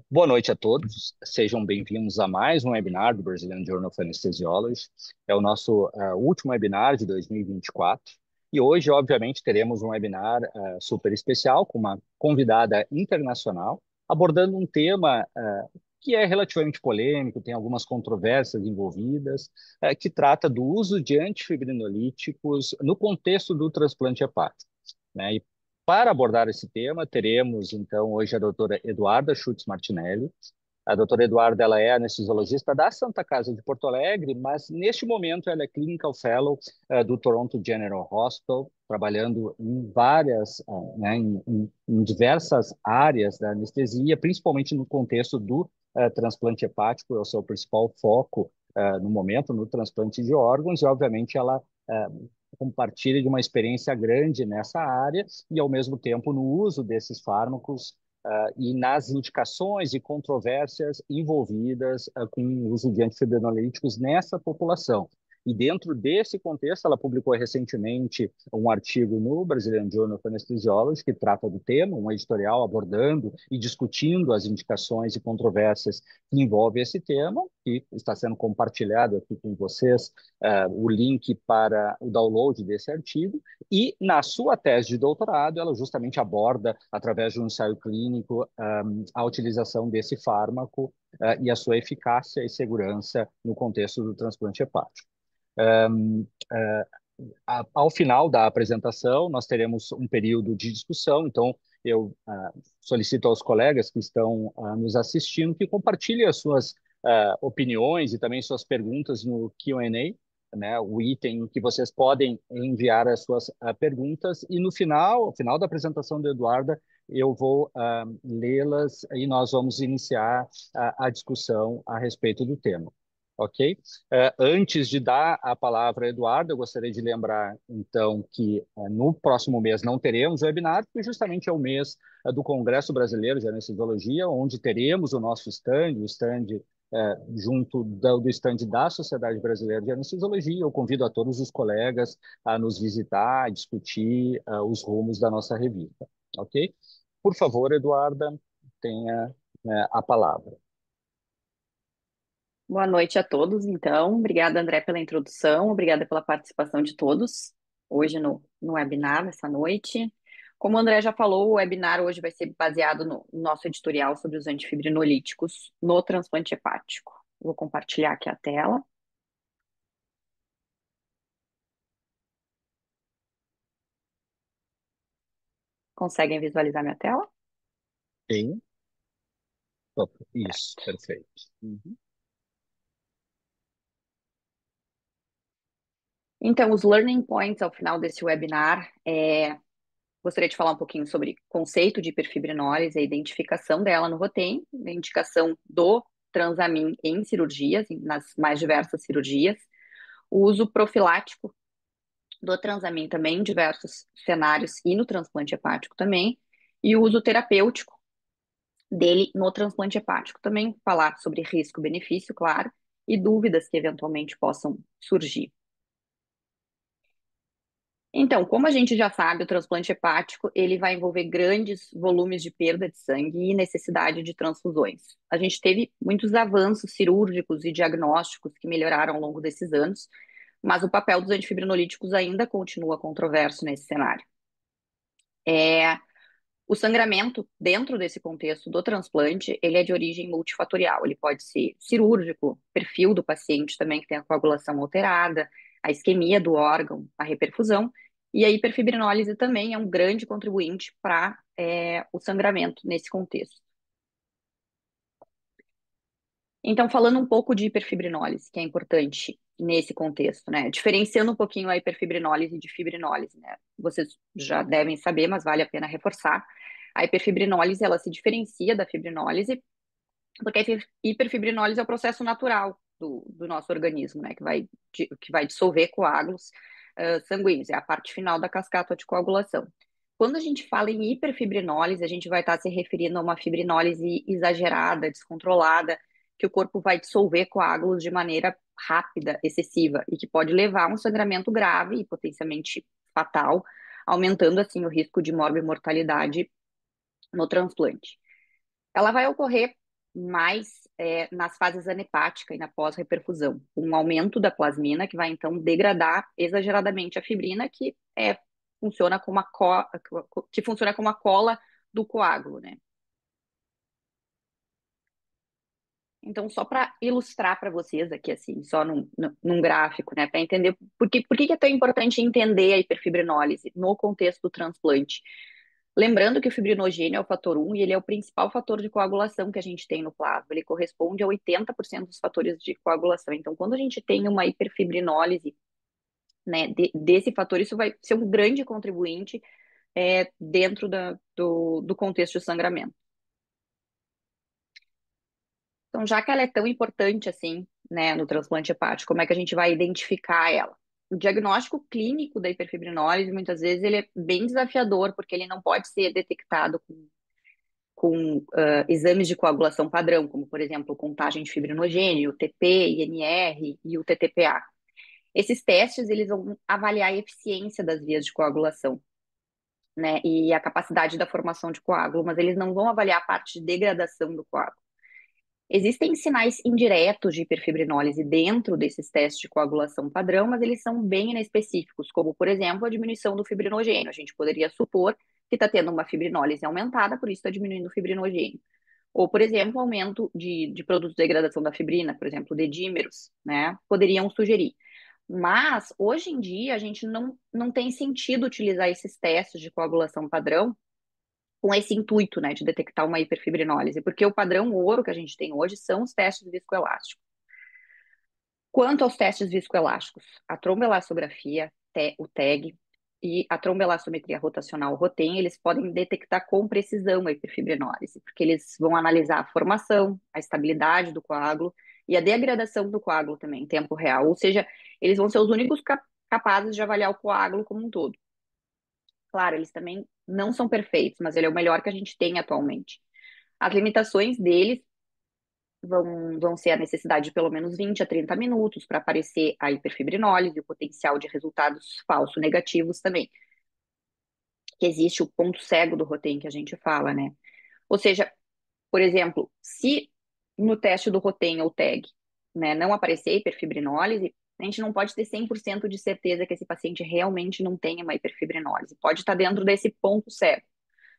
Boa noite a todos, sejam bem-vindos a mais um webinar do Brazilian Journal of Anesthesiology. É o nosso último webinar de 2024 e hoje, obviamente, teremos um webinar super especial com uma convidada internacional abordando um tema que é relativamente polêmico, tem algumas controvérsias envolvidas, que trata do uso de antifibrinolíticos no contexto do transplante hepático, né? E para abordar esse tema, teremos, então, hoje a doutora Eduarda Schutz Martinelli. A doutora Eduarda, ela é anestesiologista da Santa Casa de Porto Alegre, mas neste momento ela é Clinical Fellow do Toronto General Hospital, trabalhando em várias, né, em diversas áreas da anestesia, principalmente no contexto do transplante hepático, é o seu principal foco no momento, no transplante de órgãos, e obviamente ela compartilha de uma experiência grande nessa área e, ao mesmo tempo, no uso desses fármacos e nas indicações e controvérsias envolvidas com o uso de antifibrinolíticos nessa população. E dentro desse contexto, ela publicou recentemente um artigo no Brazilian Journal of Anesthesiology que trata do tema, um editorial abordando e discutindo as indicações e controvérsias que envolvem esse tema, que está sendo compartilhado aqui com vocês, o link para o download desse artigo. E na sua tese de doutorado, ela justamente aborda, através de um ensaio clínico, a utilização desse fármaco e a sua eficácia e segurança no contexto do transplante hepático. Um, Ao final da apresentação, nós teremos um período de discussão, então eu solicito aos colegas que estão nos assistindo que compartilhem as suas opiniões e também suas perguntas no Q&A, né, o item em que vocês podem enviar as suas perguntas, e no final da apresentação do Eduarda, eu vou lê-las e nós vamos iniciar a discussão a respeito do tema. Ok? Antes de dar a palavra a Eduardo, eu gostaria de lembrar, então, que no próximo mês não teremos webinar, porque justamente é o mês do Congresso Brasileiro de Anestesiologia, onde teremos o nosso stand, o stand junto do stand da Sociedade Brasileira de Anestesiologia. Eu convido a todos os colegas a nos visitar, a discutir os rumos da nossa revista. Ok? Por favor, Eduarda, tenha a palavra. Boa noite a todos, então. Obrigada, André, pela introdução. Obrigada pela participação de todos hoje no webinar, essa noite. Como o André já falou, o webinar hoje vai ser baseado no nosso editorial sobre os antifibrinolíticos no transplante hepático. Vou compartilhar aqui a tela. Conseguem visualizar minha tela? Sim. Isso, perfeito. Uhum. Então, os learning points ao final desse webinar gostaria de falar um pouquinho sobre conceito de hiperfibrinólise, a identificação dela no Rotem, a indicação do transamin em cirurgias, nas mais diversas cirurgias, o uso profilático do transamin também em diversos cenários e no transplante hepático também, e o uso terapêutico dele no transplante hepático. Também falar sobre risco-benefício, claro, e dúvidas que eventualmente possam surgir. Então, como a gente já sabe, o transplante hepático ele vai envolver grandes volumes de perda de sangue e necessidade de transfusões. A gente teve muitos avanços cirúrgicos e diagnósticos que melhoraram ao longo desses anos, mas o papel dos antifibrinolíticos ainda continua controverso nesse cenário. O sangramento, dentro desse contexto do transplante, ele é de origem multifatorial. Ele pode ser cirúrgico, perfil do paciente também que tem a coagulação alterada, a isquemia do órgão, a reperfusão, e a hiperfibrinólise também é um grande contribuinte para o sangramento nesse contexto. Então, falando um pouco de hiperfibrinólise, que é importante nesse contexto, né? Diferenciando um pouquinho a hiperfibrinólise de fibrinólise, né? Vocês já devem saber, mas vale a pena reforçar. A hiperfibrinólise, ela se diferencia da fibrinólise, porque a hiperfibrinólise é o processo natural do nosso organismo, né? Que vai dissolver coágulos sanguíneos, é a parte final da cascata de coagulação. Quando a gente fala em hiperfibrinólise, a gente vai estar se referindo a uma fibrinólise exagerada, descontrolada, que o corpo vai dissolver coágulos de maneira rápida, excessiva, e que pode levar a um sangramento grave e potencialmente fatal, aumentando assim o risco de morbimortalidade no transplante. Ela vai ocorrer mais nas fases anepática e na pós-reperfusão, um aumento da plasmina que vai então degradar exageradamente a fibrina, funciona como que funciona como a cola do coágulo, né? Então, só para ilustrar para vocês aqui, assim, só num gráfico, né, para entender por que é tão importante entender a hiperfibrinólise no contexto do transplante. Lembrando que o fibrinogênio é o fator 1 e ele é o principal fator de coagulação que a gente tem no plasma. Ele corresponde a 80% dos fatores de coagulação. Então, quando a gente tem uma hiperfibrinólise, né, desse fator, isso vai ser um grande contribuinte dentro do contexto de sangramento. Então, já que ela é tão importante assim, né, no transplante hepático, como é que a gente vai identificar ela? O diagnóstico clínico da hiperfibrinólise, muitas vezes, ele é bem desafiador, porque ele não pode ser detectado com exames de coagulação padrão, como, por exemplo, contagem de fibrinogênio, o TP, INR e o TTPA. Esses testes, eles vão avaliar a eficiência das vias de coagulação, né, e a capacidade da formação de coágulo, mas eles não vão avaliar a parte de degradação do coágulo. Existem sinais indiretos de hiperfibrinólise dentro desses testes de coagulação padrão, mas eles são bem inespecíficos, como, por exemplo, a diminuição do fibrinogênio. A gente poderia supor que está tendo uma fibrinólise aumentada, por isso está diminuindo o fibrinogênio. Ou, por exemplo, aumento de produtos de degradação da fibrina, por exemplo, dedímeros, né? Poderiam sugerir. Mas, hoje em dia, a gente não tem sentido utilizar esses testes de coagulação padrão com esse intuito, né, de detectar uma hiperfibrinólise, porque o padrão ouro que a gente tem hoje são os testes viscoelásticos. Quanto aos testes viscoelásticos, a tromboelastografia, o TEG e a tromboelastometria rotacional, o ROTEM, eles podem detectar com precisão a hiperfibrinólise, porque eles vão analisar a formação, a estabilidade do coágulo e a degradação do coágulo também em tempo real, ou seja, eles vão ser os únicos capazes de avaliar o coágulo como um todo. Claro, eles também não são perfeitos, mas ele é o melhor que a gente tem atualmente. As limitações deles vão ser a necessidade de pelo menos 20 a 30 minutos para aparecer a hiperfibrinólise e o potencial de resultados falsos negativos também. Que existe o ponto cego do Rotem que a gente fala, né? Ou seja, por exemplo, se no teste do Rotem ou TEG, né, não aparecer hiperfibrinólise, a gente não pode ter 100% de certeza que esse paciente realmente não tenha uma hiperfibrinólise. Pode estar dentro desse ponto cego,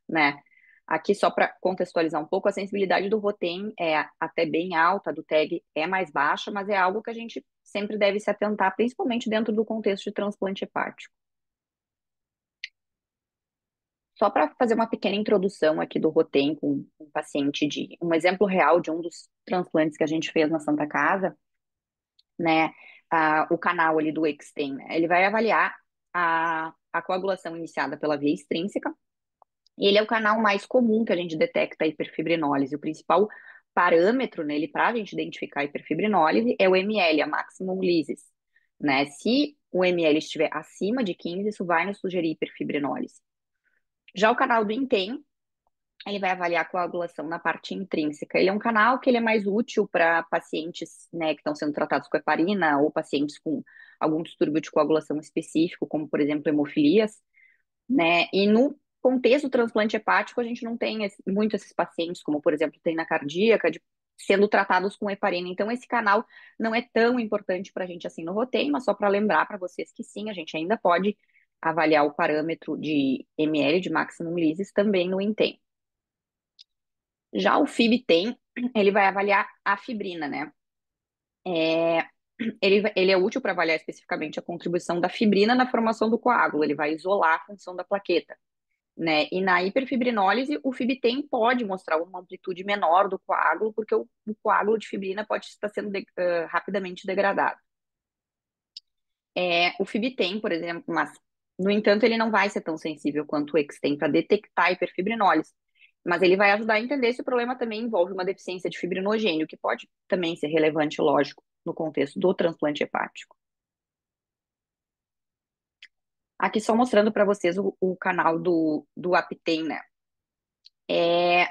né? Aqui, só para contextualizar um pouco, a sensibilidade do Rotem é até bem alta, do TEG é mais baixa, mas é algo que a gente sempre deve se atentar, principalmente dentro do contexto de transplante hepático. Só para fazer uma pequena introdução aqui do Rotem com um paciente um exemplo real de um dos transplantes que a gente fez na Santa Casa, né? O canal ali do Extem, né? Ele vai avaliar a coagulação iniciada pela via extrínseca. E ele é o canal mais comum que a gente detecta a hiperfibrinólise. O principal parâmetro nele para a gente identificar a hiperfibrinólise é o ml, a maximum lysis, né? Se o ml estiver acima de 15, isso vai nos sugerir hiperfibrinólise. Já o canal do INTEM, ele vai avaliar a coagulação na parte intrínseca. Ele é um canal que ele é mais útil para pacientes, né, que estão sendo tratados com heparina ou pacientes com algum distúrbio de coagulação específico, como, por exemplo, hemofilias, né? E no contexto do transplante hepático, a gente não tem muito esses pacientes, como, por exemplo, tem na cardíaca, sendo tratados com heparina. Então, esse canal não é tão importante para a gente assim no roteiro, mas só para lembrar para vocês que sim, a gente ainda pode avaliar o parâmetro de ml, de maximum lysis, também no INTEM. Já o FIB-TEM, ele vai avaliar a fibrina, né? Ele é útil para avaliar especificamente a contribuição da fibrina na formação do coágulo, ele vai isolar a função da plaqueta, né? E na hiperfibrinólise, o FIB-TEM pode mostrar uma amplitude menor do coágulo, porque o coágulo de fibrina pode estar sendo rapidamente degradado. O FIB-TEM, por exemplo, mas, no entanto, ele não vai ser tão sensível quanto o Extem para detectar a hiperfibrinólise, mas ele vai ajudar a entender se o problema também envolve uma deficiência de fibrinogênio, que pode também ser relevante, lógico, no contexto do transplante hepático. Aqui só mostrando para vocês o canal do Aptem, né?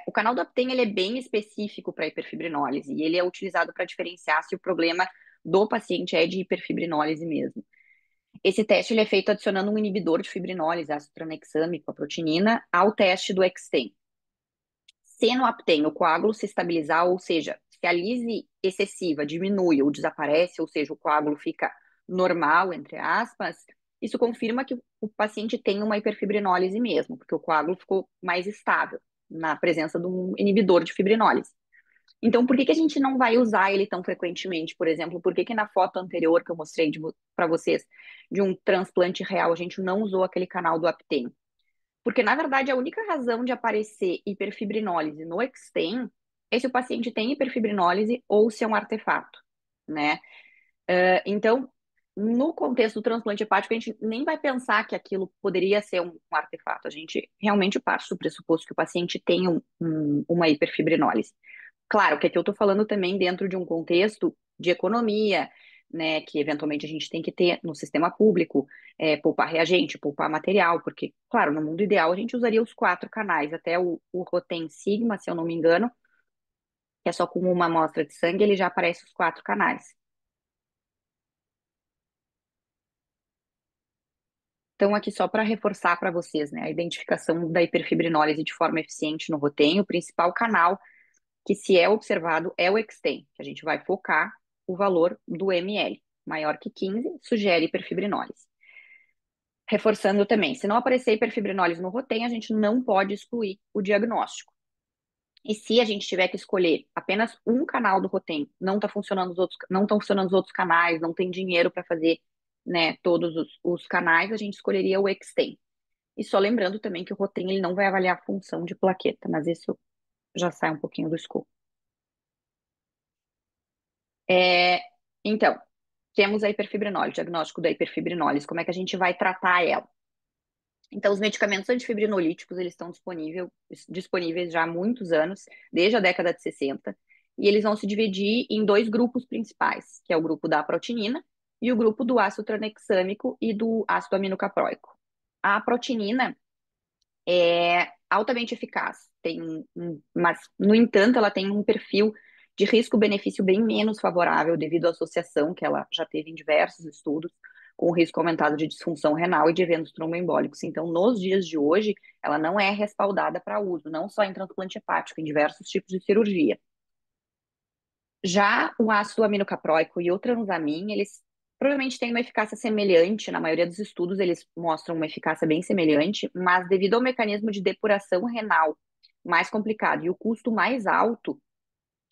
O canal do Aptem ele é bem específico para hiperfibrinólise e ele é utilizado para diferenciar se o problema do paciente é de hiperfibrinólise mesmo. Esse teste ele é feito adicionando um inibidor de fibrinólise, ácido tranexâmico, a protinina, ao teste do Extem. Se no aptem o coágulo se estabilizar, ou seja, se a lise excessiva diminui ou desaparece, ou seja, o coágulo fica normal, entre aspas, isso confirma que o paciente tem uma hiperfibrinólise mesmo, porque o coágulo ficou mais estável na presença de um inibidor de fibrinólise. Então, por que que a gente não vai usar ele tão frequentemente? Por exemplo, por que que na foto anterior que eu mostrei para vocês de um transplante real, a gente não usou aquele canal do aptem? Porque, na verdade, a única razão de aparecer hiperfibrinólise no extem é se o paciente tem hiperfibrinólise ou se é um artefato, né? Então, no contexto do transplante hepático, a gente nem vai pensar que aquilo poderia ser um artefato. A gente realmente parte do pressuposto que o paciente tem uma hiperfibrinólise. Claro que aqui eu estou falando também dentro de um contexto de economia, né, que eventualmente a gente tem que ter no sistema público, poupar reagente, poupar material, porque, claro, no mundo ideal a gente usaria os 4 canais, até o Rotem Sigma, se eu não me engano, que é só com uma amostra de sangue, ele já aparece os 4 canais. Então, aqui só para reforçar para vocês, né, a identificação da hiperfibrinólise de forma eficiente no Rotem, o principal canal que se é observado é o extem, que a gente vai focar o valor do ml. Maior que 15, sugere hiperfibrinólise. Reforçando também, se não aparecer hiperfibrinólise no Rotem, a gente não pode excluir o diagnóstico. E se a gente tiver que escolher apenas um canal do Rotem, não está funcionando os outros, não estão funcionando os outros canais, não tem dinheiro para fazer, né, todos os canais, a gente escolheria o extem. E só lembrando também que o Rotem ele não vai avaliar a função de plaqueta, mas isso já sai um pouquinho do escopo. É, então, temos a hiperfibrinólise, diagnóstico da hiperfibrinólise, como é que a gente vai tratar ela? Então, os medicamentos antifibrinolíticos, eles estão disponíveis já há muitos anos, desde a década de 60, e eles vão se dividir em 2 grupos principais, que é o grupo da protinina e o grupo do ácido tranexâmico e do ácido aminocapróico. A protinina é altamente eficaz, mas, no entanto, ela tem um perfil de risco-benefício bem menos favorável devido à associação que ela já teve em diversos estudos com o risco aumentado de disfunção renal e de eventos tromboembólicos. Então, nos dias de hoje, ela não é respaldada para uso, não só em transplante hepático, em diversos tipos de cirurgia. Já o ácido aminocapróico e o transamin, eles provavelmente têm uma eficácia semelhante, na maioria dos estudos eles mostram uma eficácia bem semelhante, mas devido ao mecanismo de depuração renal mais complicado e o custo mais alto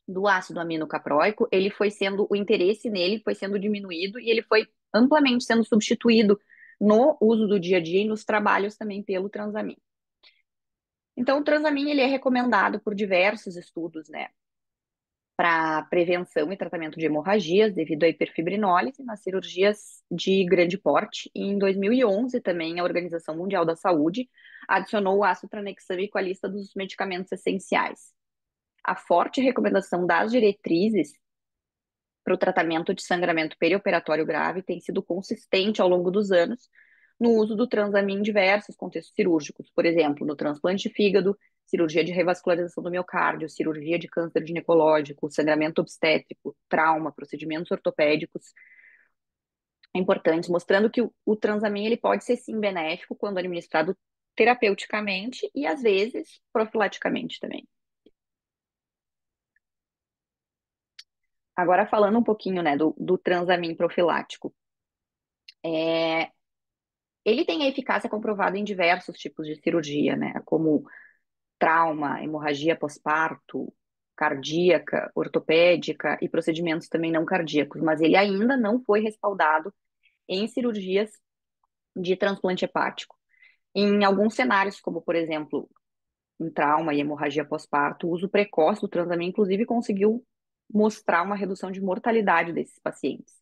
do ácido aminocapróico, o interesse nele foi sendo diminuído e ele foi amplamente sendo substituído no uso do dia a dia e nos trabalhos também pelo transamin. Então, o transamin ele é recomendado por diversos estudos, né, para prevenção e tratamento de hemorragias devido à hiperfibrinólise nas cirurgias de grande porte. E em 2011 também a Organização Mundial da Saúde adicionou o ácido tranexâmico à lista dos medicamentos essenciais. A forte recomendação das diretrizes para o tratamento de sangramento perioperatório grave tem sido consistente ao longo dos anos no uso do transamin em diversos contextos cirúrgicos, por exemplo, no transplante de fígado, cirurgia de revascularização do miocárdio, cirurgia de câncer ginecológico, sangramento obstétrico, trauma, procedimentos ortopédicos importantes, mostrando que o transamin ele pode ser sim benéfico quando administrado terapeuticamente e às vezes profilaticamente também. Agora falando um pouquinho, né, do transamin profilático. Ele tem a eficácia comprovada em diversos tipos de cirurgia, né? Como trauma, hemorragia pós-parto, cardíaca, ortopédica e procedimentos também não cardíacos, mas ele ainda não foi respaldado em cirurgias de transplante hepático. Em alguns cenários, como por exemplo, em trauma e hemorragia pós-parto, o uso precoce do transamin, inclusive, conseguiu mostrar uma redução de mortalidade desses pacientes.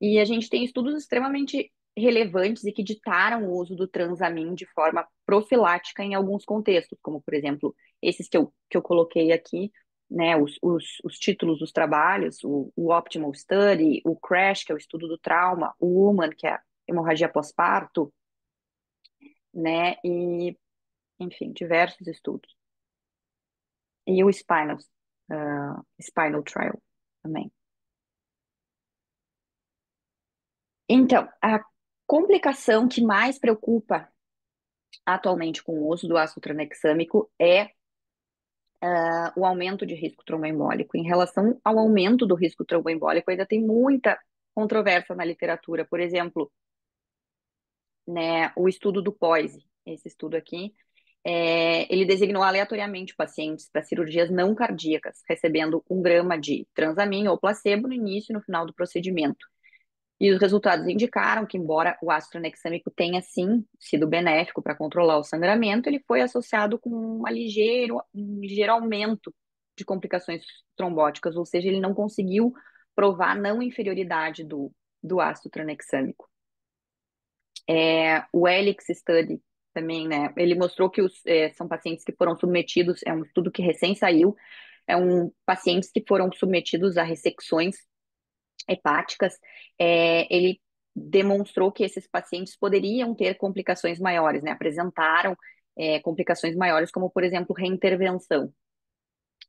E a gente tem estudos extremamente relevantes e que ditaram o uso do transamin de forma profilática em alguns contextos, como, por exemplo, esses que eu coloquei aqui, né, os títulos dos trabalhos, o Optimal Study, o CRASH, que é o estudo do trauma, o WOMAN, que é a hemorragia pós-parto, né, e, enfim, diversos estudos. E o Spinal Trial também. Então, a complicação que mais preocupa atualmente com o uso do ácido tranexâmico é o aumento de risco tromboembólico. Em relação ao aumento do risco tromboembólico, ainda tem muita controvérsia na literatura. Por exemplo, né, o estudo do POISE, esse estudo aqui, ele designou aleatoriamente pacientes para cirurgias não cardíacas, recebendo 1 grama de transamin ou placebo no início e no final do procedimento. E os resultados indicaram que, embora o ácido tranexâmico tenha, sim, sido benéfico para controlar o sangramento, ele foi associado com um ligeiro aumento de complicações trombóticas, ou seja, ele não conseguiu provar a não inferioridade do ácido tranexâmico. O Helix Study também, né? Ele mostrou que são pacientes que foram submetidos, é um estudo que recém saiu, pacientes que foram submetidos a ressecções hepáticas, ele demonstrou que esses pacientes poderiam ter complicações maiores, né? Apresentaram complicações maiores, como, por exemplo, reintervenção.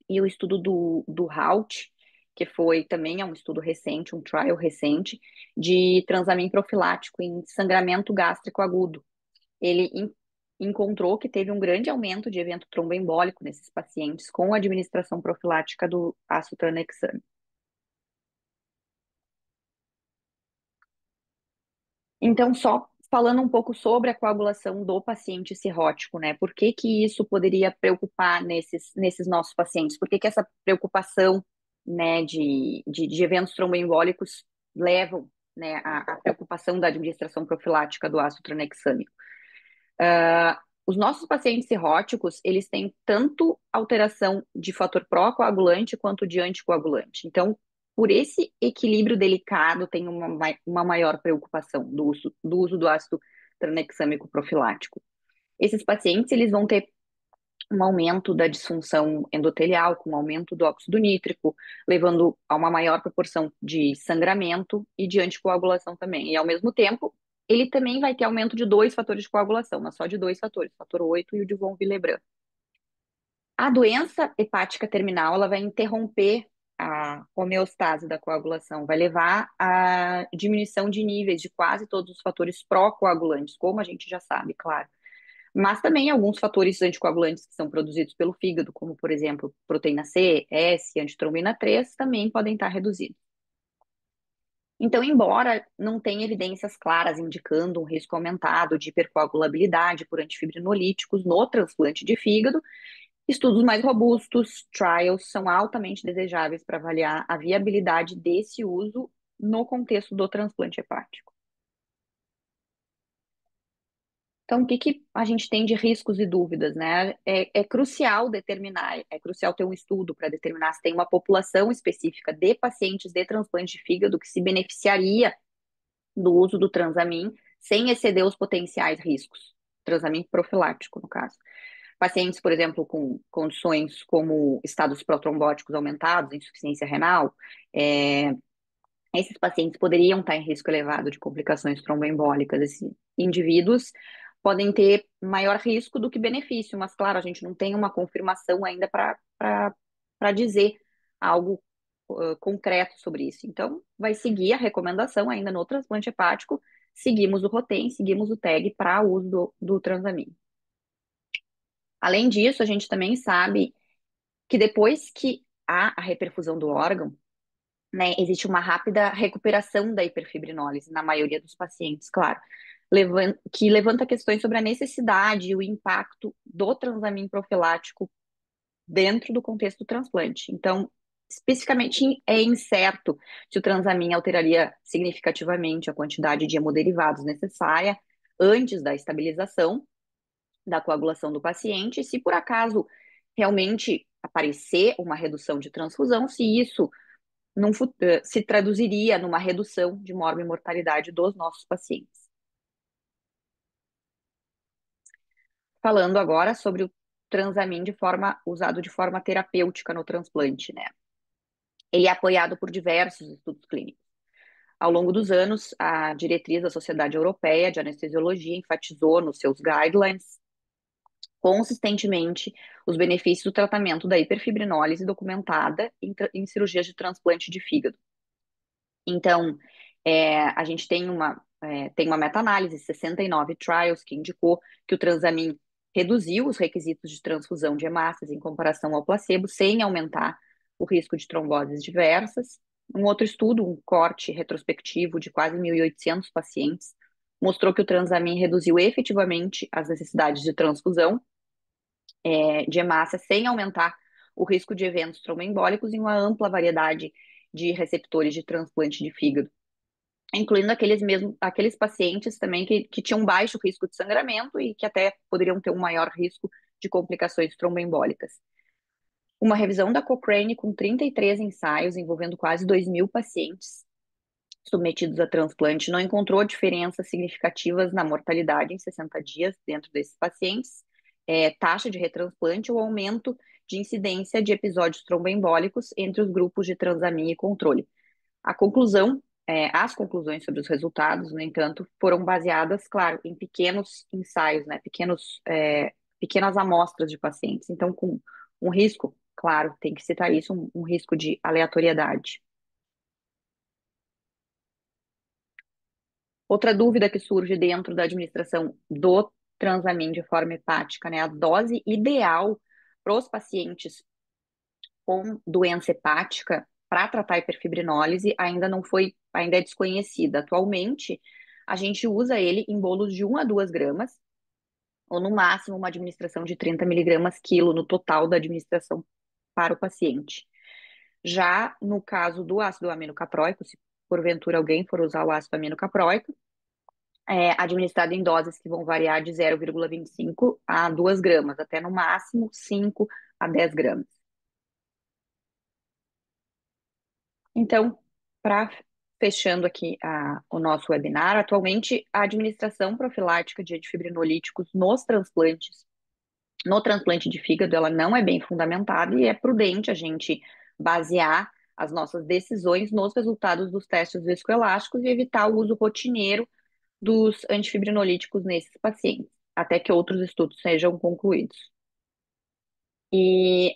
E o estudo do Halt, que foi também um estudo recente, um trial recente, de transamin profilático em sangramento gástrico agudo. Ele encontrou que teve um grande aumento de evento tromboembólico nesses pacientes com a administração profilática do ácido tranexâmico. Então, só falando um pouco sobre a coagulação do paciente cirrótico, né? Por que que isso poderia preocupar nesses nossos pacientes? Por que que essa preocupação, né, de eventos tromboembólicos levam, né, à preocupação da administração profilática do ácido tranexâmico? Os nossos pacientes cirróticos, eles têm tanto alteração de fator pró-coagulante quanto de anticoagulante. Então, por esse equilíbrio delicado, tem uma maior preocupação do uso do ácido tranexâmico profilático. Esses pacientes, eles vão ter um aumento da disfunção endotelial, com aumento do óxido nítrico, levando a uma maior proporção de sangramento e de anticoagulação também. E, ao mesmo tempo, ele também vai ter aumento de 2 fatores de coagulação, mas só de 2 fatores, o fator 8 e o de von Willebrand. A doença hepática terminal, ela vai interromper a homeostase da coagulação, vai levar à diminuição de níveis de quase todos os fatores pró-coagulantes, como a gente já sabe, claro. Mas também alguns fatores anticoagulantes que são produzidos pelo fígado, como, por exemplo, proteína C, S, antitrombina 3, também podem estar reduzidos. Então, embora não tenha evidências claras indicando um risco aumentado de hipercoagulabilidade por antifibrinolíticos no transplante de fígado, estudos mais robustos, trials, são altamente desejáveis para avaliar a viabilidade desse uso no contexto do transplante hepático. Então, o que que a gente tem de riscos e dúvidas, né? É crucial determinar, é crucial ter um estudo para determinar se tem uma população específica de pacientes de transplante de fígado que se beneficiaria do uso do transamin sem exceder os potenciais riscos. Transamin profilático, no caso. Pacientes, por exemplo, com condições como estados protrombóticos aumentados, insuficiência renal, esses pacientes poderiam estar em risco elevado de complicações tromboembólicas. Esses indivíduos podem ter maior risco do que benefício, mas, claro, a gente não tem uma confirmação ainda para dizer algo concreto sobre isso. Então, vai seguir a recomendação ainda no transplante hepático, seguimos o ROTEM, seguimos o TEG para o uso do transamin. Além disso, a gente também sabe que depois que há a reperfusão do órgão, né, existe uma rápida recuperação da hiperfibrinólise na maioria dos pacientes, claro, que levanta questões sobre a necessidade e o impacto do transamin profilático dentro do contexto do transplante. Então, especificamente é incerto se o transamin alteraria significativamente a quantidade de hemoderivados necessária antes da estabilização da coagulação do paciente, e se por acaso realmente aparecer uma redução de transfusão, se isso se traduziria numa redução de mortalidade dos nossos pacientes. Falando agora sobre o transamin usado de forma terapêutica no transplante, né? Ele é apoiado por diversos estudos clínicos. Ao longo dos anos, a diretriz da Sociedade Europeia de Anestesiologia enfatizou nos seus guidelines consistentemente os benefícios do tratamento da hiperfibrinólise documentada em cirurgias de transplante de fígado. Então, a gente tem uma meta-análise, 69 trials, que indicou que o transamin reduziu os requisitos de transfusão de hemácias em comparação ao placebo, sem aumentar o risco de tromboses diversas. Um outro estudo, um corte retrospectivo de quase 1.800 pacientes, mostrou que o Transamin reduziu efetivamente as necessidades de transfusão de hemácia sem aumentar o risco de eventos tromboembólicos em uma ampla variedade de receptores de transplante de fígado, incluindo aqueles pacientes também que tinham baixo risco de sangramento e que até poderiam ter um maior risco de complicações tromboembólicas. Uma revisão da Cochrane com 33 ensaios envolvendo quase 2.000 pacientes submetidos a transplante não encontrou diferenças significativas na mortalidade em 60 dias dentro desses pacientes, taxa de retransplante ou aumento de incidência de episódios tromboembólicos entre os grupos de transamin e controle. As conclusões sobre os resultados, no entanto, foram baseadas, claro, em pequenos ensaios, né, pequenas amostras de pacientes. Então, com um risco, claro, tem que citar isso, um risco de aleatoriedade. Outra dúvida que surge dentro da administração do Transamin de forma hepática, né, a dose ideal para os pacientes com doença hepática para tratar hiperfibrinólise ainda é desconhecida. Atualmente, a gente usa ele em bolos de 1 a 2 gramas, ou no máximo uma administração de 30 miligramas quilo no total da administração para o paciente. Já no caso do ácido aminocaproico, se porventura alguém for usar o ácido aminocaproico, administrado em doses que vão variar de 0,25 a 2 gramas, até no máximo 5 a 10 gramas. Então, para fechando aqui o nosso webinar, atualmente a administração profilática de antifibrinolíticos no transplante de fígado, ela não é bem fundamentada e é prudente a gente basear as nossas decisões nos resultados dos testes viscoelásticos e evitar o uso rotineiro dos antifibrinolíticos nesses pacientes, até que outros estudos sejam concluídos. E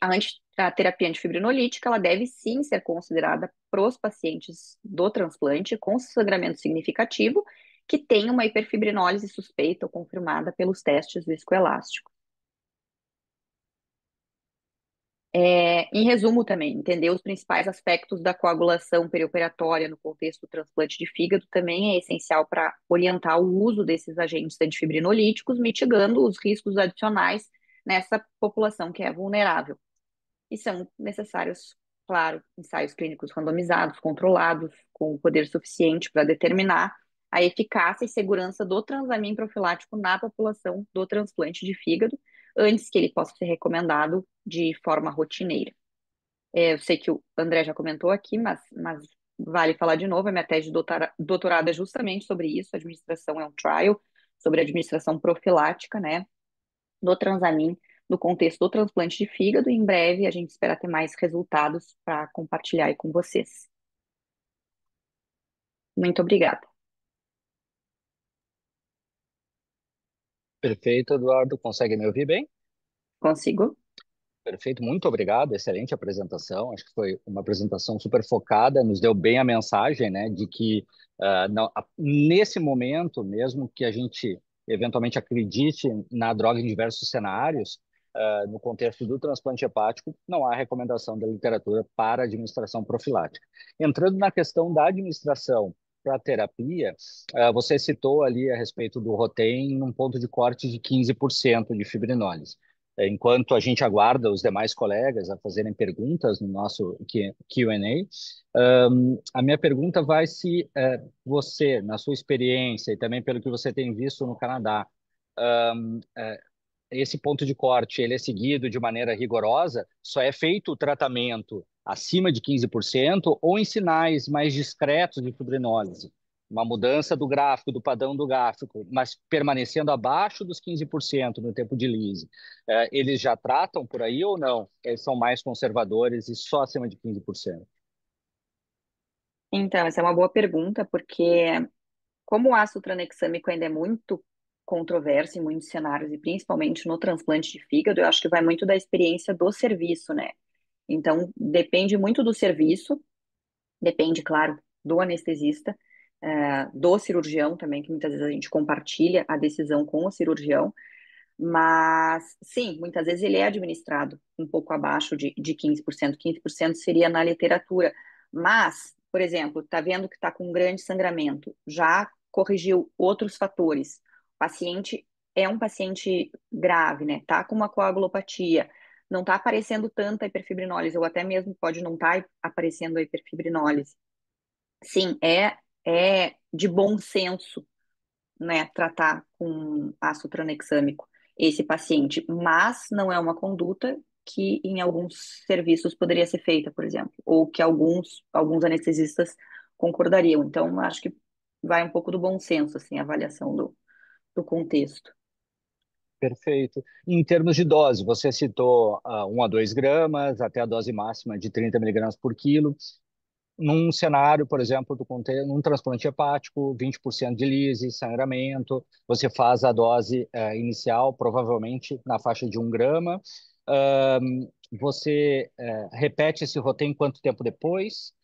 a terapia antifibrinolítica, ela deve sim ser considerada para os pacientes do transplante com sangramento significativo que tem uma hiperfibrinólise suspeita ou confirmada pelos testes viscoelásticos. Em resumo também, entender os principais aspectos da coagulação perioperatória no contexto do transplante de fígado também é essencial para orientar o uso desses agentes antifibrinolíticos, mitigando os riscos adicionais nessa população que é vulnerável. E são necessários, claro, ensaios clínicos randomizados, controlados, com poder suficiente para determinar a eficácia e segurança do transamin profilático na população do transplante de fígado, antes que ele possa ser recomendado de forma rotineira. Eu sei que o André já comentou aqui, mas vale falar de novo, a minha tese de doutorado é justamente sobre isso, a administração é um trial, sobre a administração profilática, né, do transamin no contexto do transplante de fígado, e em breve a gente espera ter mais resultados para compartilhar aí com vocês. Muito obrigada. Perfeito, Eduardo. Consegue me ouvir bem? Consigo? Perfeito, muito obrigado. Excelente apresentação. Acho que foi uma apresentação super focada, nos deu bem a mensagem, né, de que nesse momento, mesmo que a gente eventualmente acredite na droga em diversos cenários, no contexto do transplante hepático, não há recomendação da literatura para administração profilática. Entrando na questão da administração para terapia, você citou ali a respeito do Rotem um ponto de corte de 15% de fibrinólise. Enquanto a gente aguarda os demais colegas a fazerem perguntas no nosso Q&A, a minha pergunta vai se você, na sua experiência e também pelo que você tem visto no Canadá, esse ponto de corte ele é seguido de maneira rigorosa? Só é feito o tratamento acima de 15% ou em sinais mais discretos de fibrinólise? Uma mudança do gráfico, do padrão do gráfico, mas permanecendo abaixo dos 15% no tempo de lise. Eles já tratam por aí ou não? Eles são mais conservadores e só acima de 15%? Então, essa é uma boa pergunta, porque como o ácido tranexâmico ainda é muito controverso em muitos cenários, e principalmente no transplante de fígado, eu acho que vai muito da experiência do serviço, né? Então, depende muito do serviço, depende, claro, do anestesista, do cirurgião também, que muitas vezes a gente compartilha a decisão com o cirurgião, Mas, sim, muitas vezes ele é administrado um pouco abaixo de 15%. 15% seria na literatura. Mas, por exemplo, está vendo que está com um grande sangramento, já corrigiu outros fatores. O paciente é um paciente grave, né? Tá com uma coagulopatia, não está aparecendo tanta hiperfibrinólise, ou até mesmo pode não estar aparecendo a hiperfibrinólise. Sim, é de bom senso, né, tratar com ácido tranexâmico esse paciente, mas não é uma conduta que em alguns serviços poderia ser feita, por exemplo, ou que alguns anestesistas concordariam. Então, acho que vai um pouco do bom senso, assim, a avaliação do contexto. Perfeito. Em termos de dose, você citou 1 a 2 gramas, até a dose máxima de 30 miligramas por quilo. Num cenário, por exemplo, num transplante hepático, 20% de lise, sangramento, você faz a dose inicial, provavelmente na faixa de 1 grama. Você repete esse roteiro quanto tempo depois?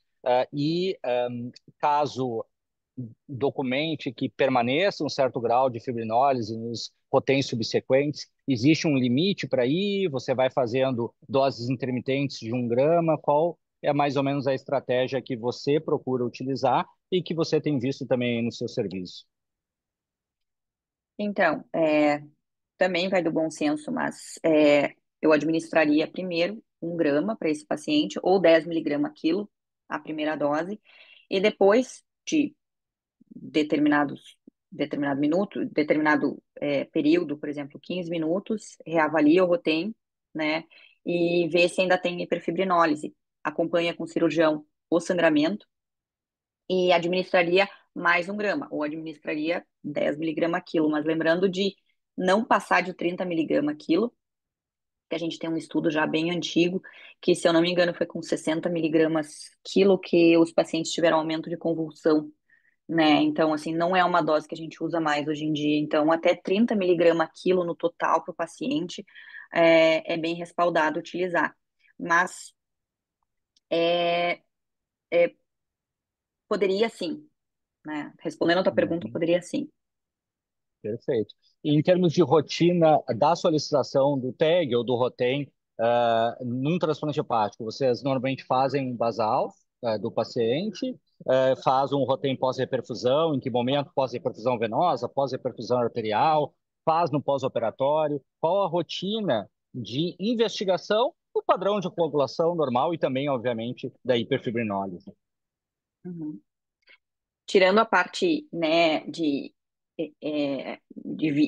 Caso documente que permaneça um certo grau de fibrinólise nos rotens subsequentes, existe um limite para ir? Você vai fazendo doses intermitentes de 1 grama? Qual é mais ou menos a estratégia que você procura utilizar e que você tem visto também no seu serviço? Então, também vai do bom senso, mas eu administraria primeiro 1 grama para esse paciente, ou 10 miligramas quilo, a primeira dose, e depois de determinado minuto, determinado período, por exemplo, 15 minutos, reavalia o rotem, né, e vê se ainda tem hiperfibrinólise. Acompanha com o cirurgião o sangramento e administraria mais 1 grama, ou administraria 10 miligramas quilo, mas lembrando de não passar de 30 miligramas quilo, que a gente tem um estudo já bem antigo, que, se eu não me engano, foi com 60 miligramas quilo que os pacientes tiveram aumento de convulsão, né? Então, assim, não é uma dose que a gente usa mais hoje em dia. Então, até 30 miligramas quilo no total para o paciente é bem respaldado utilizar. Mas é, é, poderia sim, né? Respondendo a tua pergunta, Uhum. poderia sim. Perfeito. E em termos de rotina da solicitação do TEG ou do ROTEM, num transplante hepático, vocês normalmente fazem um basal do paciente, faz um ROTEM pós-reperfusão, em que momento pós-reperfusão venosa, pós-reperfusão arterial, faz no pós-operatório, qual a rotina de investigação, o padrão de coagulação normal e também, obviamente, da hiperfibrinólise. Uhum. Tirando a parte, né, de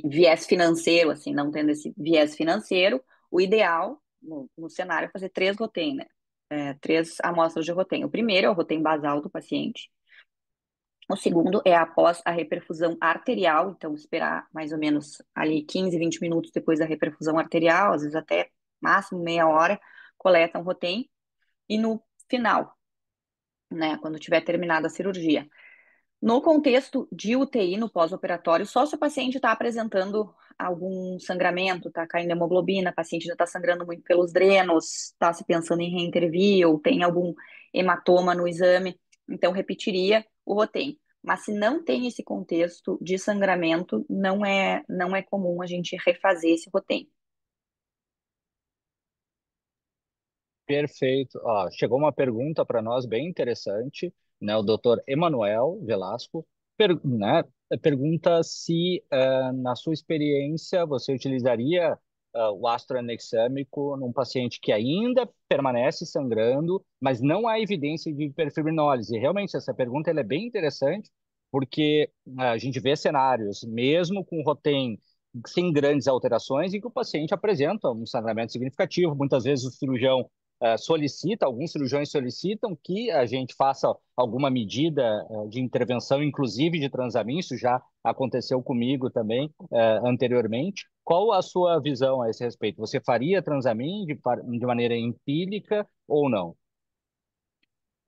viés financeiro, assim, não tendo esse viés financeiro, o ideal no cenário é fazer 3 rotem, né? 3 amostras de rotem. O primeiro é o rotem basal do paciente. O segundo é após a reperfusão arterial, então esperar mais ou menos ali 15, 20 minutos depois da reperfusão arterial, às vezes até máximo meia hora, coleta um rotem. E no final, né, quando tiver terminado a cirurgia. No contexto de UTI, no pós-operatório, só se o paciente está apresentando algum sangramento, está caindo hemoglobina, o paciente já está sangrando muito pelos drenos, está se pensando em reintervir ou tem algum hematoma no exame, então repetiria o rotem. Mas se não tem esse contexto de sangramento, não é comum a gente refazer esse rotem. Perfeito. Ó, chegou uma pergunta para nós bem interessante, né? O doutor Emanuel Velasco né, pergunta se, na sua experiência, você utilizaria o ácido anexâmico num paciente que ainda permanece sangrando, mas não há evidência de hiperfibrinólise. E realmente, essa pergunta ela é bem interessante, porque a gente vê cenários, mesmo com rotem sem grandes alterações, em que o paciente apresenta um sangramento significativo. Muitas vezes o cirurgião alguns cirurgiões solicitam que a gente faça alguma medida de intervenção, inclusive de transamin, isso já aconteceu comigo também anteriormente. Qual a sua visão a esse respeito? Você faria transamin de maneira empírica ou não?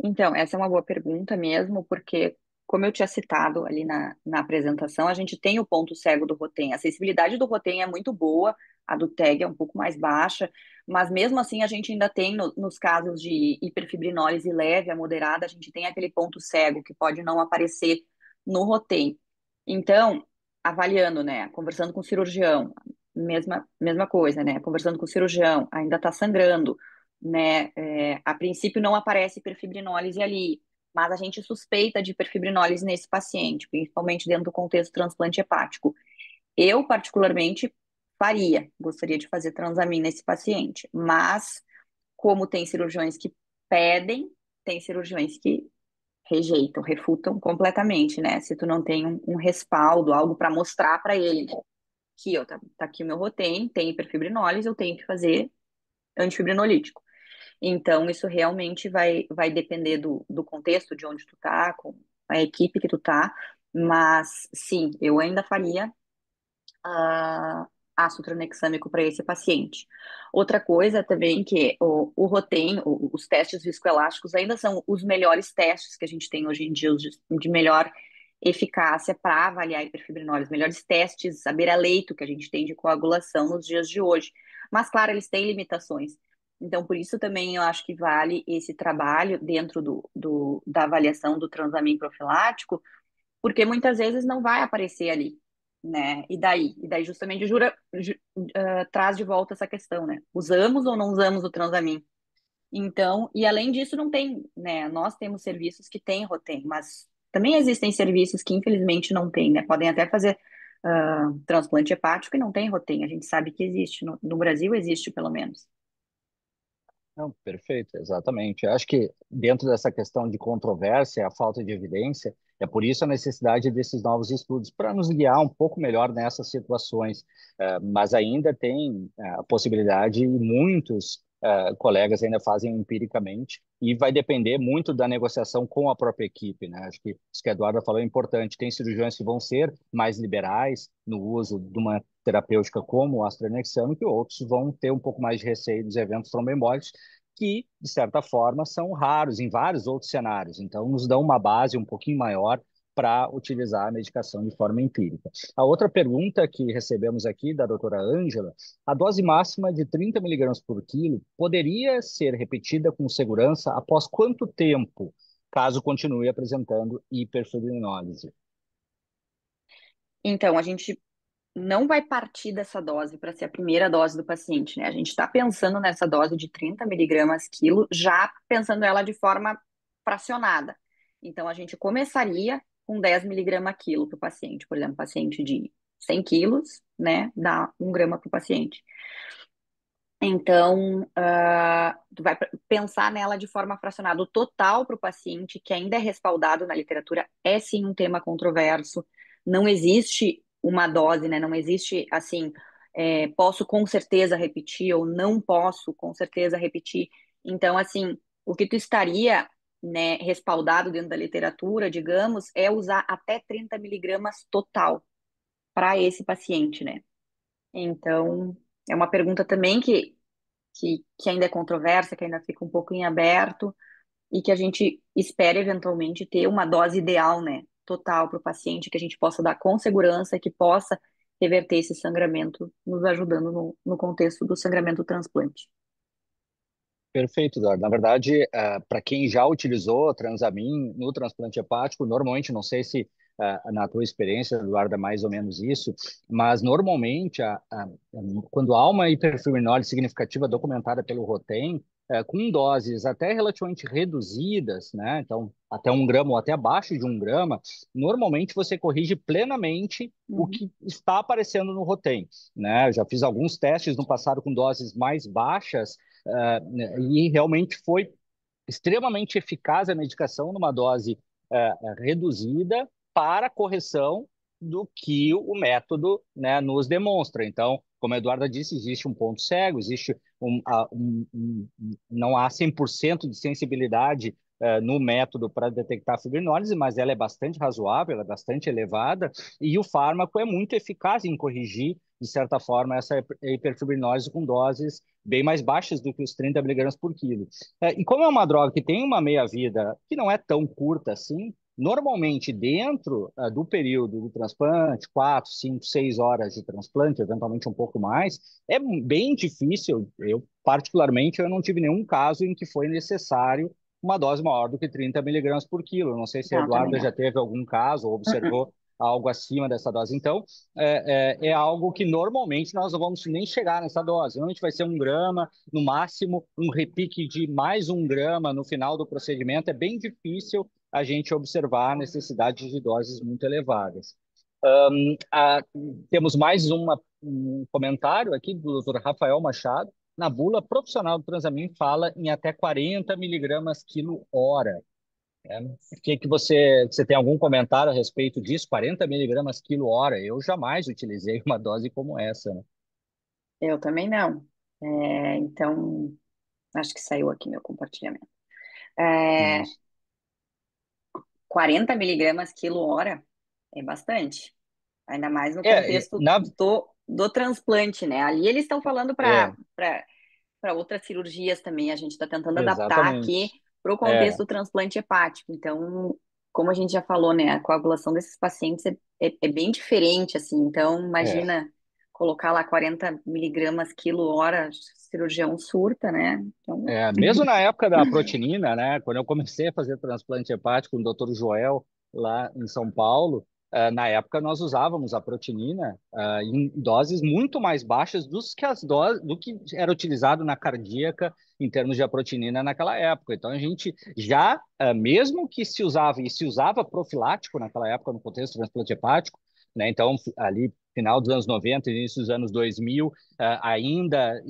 Então, essa é uma boa pergunta mesmo, porque, como eu tinha citado ali na apresentação, a gente tem o ponto cego do rotem. A sensibilidade do rotem é muito boa, a do TEG é um pouco mais baixa, mas mesmo assim a gente ainda tem, nos casos de hiperfibrinólise leve a moderada, a gente tem aquele ponto cego que pode não aparecer no rotem. Então, avaliando, né, conversando com o cirurgião, mesma coisa, né? Conversando com o cirurgião, ainda está sangrando, né? A princípio não aparece hiperfibrinólise ali, mas a gente suspeita de hiperfibrinólise nesse paciente, principalmente dentro do contexto transplante hepático. Eu, particularmente, gostaria de fazer Transamin nesse paciente, mas como tem cirurgiões que pedem, tem cirurgiões que rejeitam, refutam completamente, né? Se tu não tem um respaldo, algo para mostrar para ele, né? Aqui, ó, tá aqui o meu Rotem, tem hiperfibrinólise, eu tenho que fazer antifibrinolítico. Então, isso realmente vai depender do contexto, de onde tu tá, com a equipe que tu tá, mas sim, eu ainda faria ácido tranexâmico para esse paciente. Outra coisa também que o Rotem, os testes viscoelásticos ainda são os melhores testes que a gente tem hoje em dia, os de melhor eficácia para avaliar a hiperfibrinólise, os melhores testes à beira-leito que a gente tem de coagulação nos dias de hoje. Mas, claro, eles têm limitações. Então, por isso também eu acho que vale esse trabalho dentro da avaliação do transamin profilático, porque muitas vezes não vai aparecer ali, né? E daí justamente traz de volta essa questão, né? Usamos ou não usamos o Transamin? Então, e além disso, não tem, né? Nós temos serviços que têm Rotem, mas também existem serviços que infelizmente não têm, né? Podem até fazer transplante hepático e não tem Rotem. A gente sabe que existe, no Brasil existe pelo menos. Não, perfeito, exatamente. Eu acho que dentro dessa questão de controvérsia, a falta de evidência, é por isso a necessidade desses novos estudos, para nos guiar um pouco melhor nessas situações. Mas ainda tem a possibilidade, e muitos colegas ainda fazem empiricamente, e vai depender muito da negociação com a própria equipe, né? Acho que isso que a Eduarda falou é importante. Tem cirurgiões que vão ser mais liberais no uso de uma terapêutica como o AstraZeneca, e outros vão ter um pouco mais de receio dos eventos tromboembólicos, que, de certa forma, são raros em vários outros cenários. Então, nos dão uma base um pouquinho maior para utilizar a medicação de forma empírica. A outra pergunta que recebemos aqui da doutora Ângela, a dose máxima de 30 miligramas por quilo poderia ser repetida com segurança após quanto tempo, caso continue apresentando hiperfibrinólise? Então, a gente não vai partir dessa dose para ser a primeira dose do paciente, né? A gente está pensando nessa dose de 30 miligramas quilo, já pensando ela de forma fracionada. Então, a gente começaria com 10 miligramas quilo para o paciente. Por exemplo, paciente de 100 quilos, né? Dá 1 grama para o paciente. Então, tu vai pensar nela de forma fracionada. O total para o paciente, que ainda é respaldado na literatura, é sim um tema controverso. Não existe uma dose, né? Não existe assim, posso com certeza repetir ou não posso com certeza repetir. Então, assim, o que tu estaria, né, respaldado dentro da literatura, digamos, é usar até 30 miligramas total para esse paciente, né? Então, é uma pergunta também que ainda é controversa, que ainda fica um pouco em aberto e que a gente espera eventualmente ter uma dose ideal, né, total para o paciente, que a gente possa dar com segurança, que possa reverter esse sangramento, nos ajudando no contexto do sangramento transplante. Perfeito, Eduardo. Na verdade, para quem já utilizou Transamin no transplante hepático, normalmente, não sei se na tua experiência, Eduardo, é mais ou menos isso, mas normalmente, quando há uma hiperfibrinólise significativa documentada pelo Rotem, com doses até relativamente reduzidas, né? Então, até 1 grama ou até abaixo de 1 grama, normalmente você corrige plenamente o Uhum. que está aparecendo no Rotem, né? Eu já fiz alguns testes no passado com doses mais baixas, e realmente foi extremamente eficaz a medicação numa dose reduzida para a correção do que o método, né, nos demonstra. Então, como a Eduarda disse, existe um ponto cego, existe não há 100% de sensibilidade no método para detectar fibrinólise, mas ela é bastante razoável, ela é bastante elevada, e o fármaco é muito eficaz em corrigir, de certa forma, essa hiperfibrinólise com doses bem mais baixas do que os 30 miligramas por quilo. E como é uma droga que tem uma meia-vida que não é tão curta assim, normalmente dentro do período do transplante, 4, 5, 6 horas de transplante, eventualmente um pouco mais, é bem difícil. Eu, particularmente, eu não tive nenhum caso em que foi necessário uma dose maior do que 30 miligramas por quilo. Não sei se a Não, também Eduarda já não. teve algum caso ou Uh-uh. observou algo acima dessa dose. Então, é algo que normalmente nós não vamos nem chegar nessa dose. Normalmente vai ser 1 grama, no máximo um repique de mais 1 grama no final do procedimento. É bem difícil a gente observar a necessidade de doses muito elevadas. Ah, temos mais um comentário aqui do doutor Rafael Machado. Na bula profissional do Transamin fala em até 40 miligramas quilo hora. O que você tem algum comentário a respeito disso? 40 miligramas quilo hora. Eu jamais utilizei uma dose como essa, né? Eu também não. Então, acho que saiu aqui meu compartilhamento. É, Isso. 40 miligramas quilo hora é bastante. Ainda mais no É, contexto do transplante, né? Ali eles estão falando é, para outras cirurgias também. A gente está tentando adaptar aqui exatamente. para o É, contexto do transplante hepático. Então, como a gente já falou, né? A coagulação desses pacientes é bem diferente, assim. Então, é. imagina colocar lá 40 miligramas quilo hora, o cirurgião surta, né? Então, Mesmo na época da protinina, né, quando eu comecei a fazer transplante hepático com o Dr. Joel lá em São Paulo, na época nós usávamos a protinina em doses muito mais baixas do que era utilizado na cardíaca em termos de aprotinina naquela época. Então a gente já, mesmo que se usava profilático naquela época no contexto do transplante hepático, né, então ali final dos anos 90, início dos anos 2000, ainda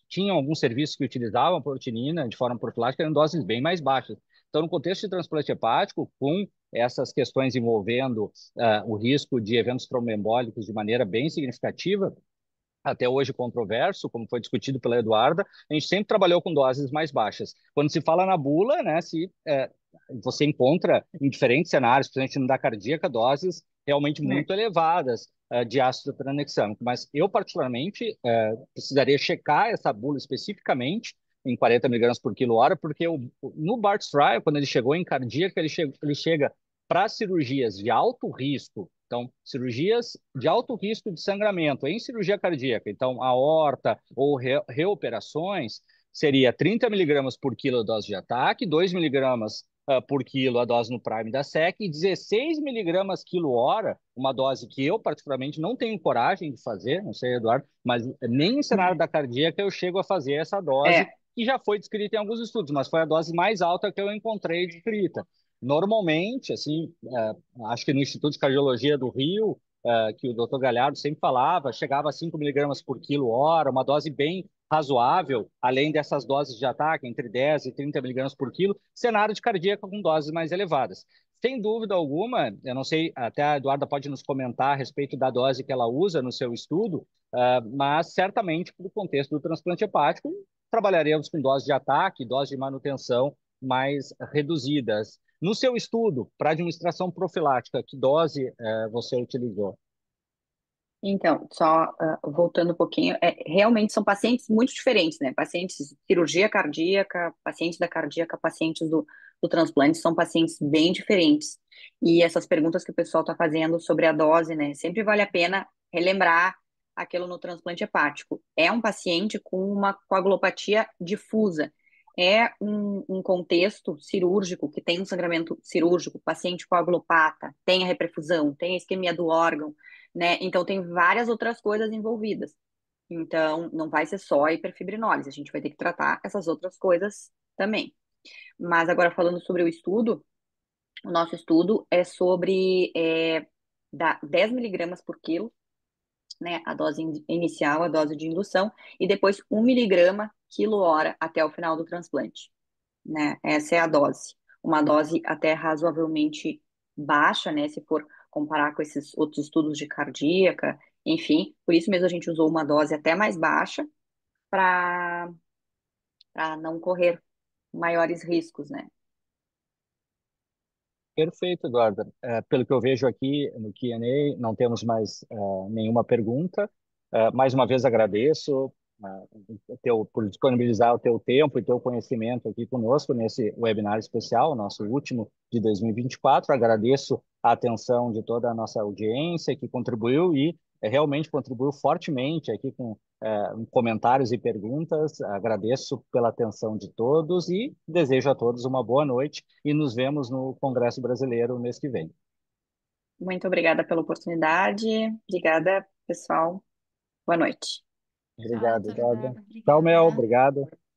tinham alguns serviços que utilizavam proteína de forma profilática em doses bem mais baixas. Então, no contexto de transplante hepático, com essas questões envolvendo o risco de eventos tromboembólicos de maneira bem significativa, até hoje controverso, como foi discutido pela Eduarda, a gente sempre trabalhou com doses mais baixas. Quando se fala na bula, né, você encontra em diferentes cenários, principalmente no da cardíaca, doses realmente muito elevadas de ácido tranexâmico. Mas eu, particularmente, precisaria checar essa bula especificamente em 40 miligramas por quilo hora, porque no Bart's Trial, quando ele chegou em cardíaca, ele chega para cirurgias de alto risco. Então, cirurgias de alto risco de sangramento em cirurgia cardíaca, então aorta ou reoperações, seria 30 miligramas por quilo a dose de ataque, 2 miligramas por quilo a dose no prime da SEC e 16 miligramas quilo hora, uma dose que eu particularmente não tenho coragem de fazer, não sei, Eduardo, mas nem em cenário da cardíaca eu chego a fazer essa dose, é, que já foi descrita em alguns estudos, mas foi a dose mais alta que eu encontrei descrita. Normalmente, assim, acho que no Instituto de Cardiologia do Rio, que o doutor Galhardo sempre falava, chegava a 5 miligramas por quilo hora, uma dose bem razoável, além dessas doses de ataque, entre 10 e 30 miligramas por quilo, cenário de cardíaca com doses mais elevadas. Sem dúvida alguma, eu não sei, até a Eduarda pode nos comentar a respeito da dose que ela usa no seu estudo, mas certamente, para o contexto do transplante hepático, trabalharemos com dose de ataque, dose de manutenção mais reduzidas. No seu estudo, para administração profilática, que dose você utilizou? então, só voltando um pouquinho, realmente são pacientes muito diferentes, né? Pacientes de cirurgia cardíaca, pacientes da cardíaca, pacientes do transplante, são pacientes bem diferentes. E essas perguntas que o pessoal está fazendo sobre a dose, né? Sempre vale a pena relembrar aquilo no transplante hepático. É um paciente com uma coagulopatia difusa. É um contexto cirúrgico que tem um sangramento cirúrgico, paciente coagulopata, tem a reperfusão, tem a isquemia do órgão, né? Então tem várias outras coisas envolvidas. Então não vai ser só a hiperfibrinólise, a gente vai ter que tratar essas outras coisas também. Mas agora falando sobre o estudo, o nosso estudo é sobre 10 miligramas por quilo, né? A dose inicial, a dose de indução, e depois 1 miligrama quilo hora até o final do transplante, né? Essa é a dose. Uma dose até razoavelmente baixa, né? Se for comparar com esses outros estudos de cardíaca, enfim. Por isso mesmo a gente usou uma dose até mais baixa para não correr maiores riscos, né? Perfeito, Eduardo. Pelo que eu vejo aqui no Q&A, não temos mais nenhuma pergunta. Mais uma vez agradeço por disponibilizar o teu tempo e teu conhecimento aqui conosco nesse webinar especial, nosso último de 2024. Agradeço a atenção de toda a nossa audiência que contribuiu e realmente contribuiu fortemente aqui com comentários e perguntas. Agradeço pela atenção de todos e desejo a todos uma boa noite e nos vemos no Congresso Brasileiro mês que vem. Muito obrigada pela oportunidade. Obrigada, pessoal. Boa noite. Tchau, Obrigado, doutora Eduardo. Eduardo. Tchau, Mel. Obrigada. Obrigado.